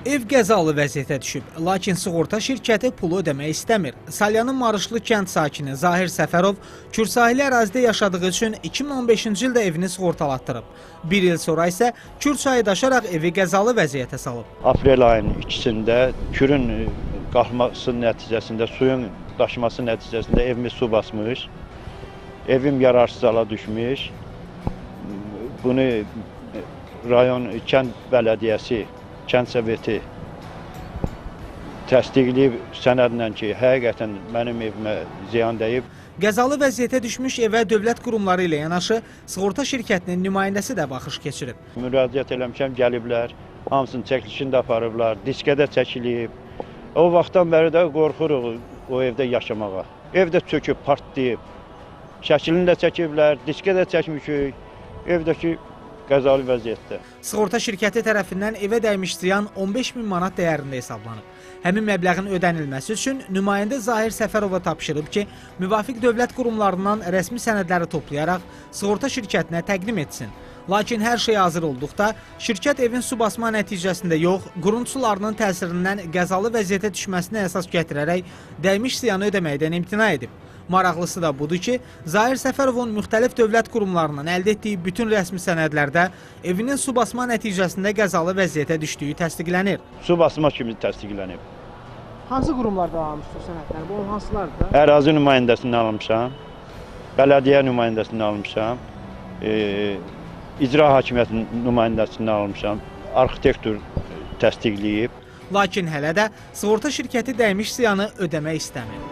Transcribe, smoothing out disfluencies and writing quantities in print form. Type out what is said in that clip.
Ev qəzalı vəziyyətə düşüb, lakin sığorta şirkəti pulu ödəmək istəmir. Salyanın Marışlı kənd sakini Zahir Səfərov Kürsahili ərazidə yaşadığı üçün 2015-ci ildə evini sığortalatdırıb. Bir il sonra isə Kür çayı daşaraq evi qəzalı vəziyyətə salıb. Aprel ayının 2-sində Kürün qalxması nəticəsində, suyun daşması nəticəsində evimi su basmış. Evim yararsız hala düşmüş. Bunu rayon kənd bələdiyyəsi, kənd soveti təsdiqləyib sənədlə ki, həqiqətən mənim evimə ziyan dəyib. Qəzalı vəziyyətə düşmüş evə dövlət qurumları ilə yanaşı sığorta şirkətinin nümayəndəsi də baxış keçirib. Müraciət eləmişəm, gəliblər, hamısının çəkilişini də aparıblar, diskə də çəkilib. O vaxtdan bəri də qorxuruq o evdə yaşamağa. Evdə çöküb, partlayıb, şəklini də çəkiblər, diskə də çəkmişik, evdəki qəzalı vəziyyətdə. Sığorta şirkəti tərəfindən evə dəymiş ziyan 15.000 manat dəyərində hesablanıb. Həmin məbləğin ödənilməsi üçün nümayəndə Zahir Səfərova tapşırıb ki, müvafiq dövlət qurumlarından rəsmi sənədləri toplayaraq sığorta şirkətinə təqdim etsin. Lakin hər şey hazır olduqda, şirkət evin su basma nəticəsində yox, quruntu sularının təsirindən qəzalı vəziyyətə düşməsinə əsas gətirərək dəymiş ziyanı ödəməkdən imtina edib. Maraqlısı da budur ki, Zahir Səfərovun müxtəlif dövlət qurumlarından əldə etdiyi bütün rəsmi sənədlərdə evinin su basma nəticəsində qəzalı vəziyyətə düşdüyü təsdiqlənir. Su basma kimi təsdiqlənib. Hansı qurumlardan almışsınız sənədləri? Bu hansılardır? Ərazi nümayəndəsindən almışam, bələdiyyə nümayəndəsindən almışam, icra hakimiyyəti nümayəndəsindən almışam, arxitektor təsdiqləyib. Lakin hələ də sığorta şirkəti dəymiş ziyanı ödəmək istəmir.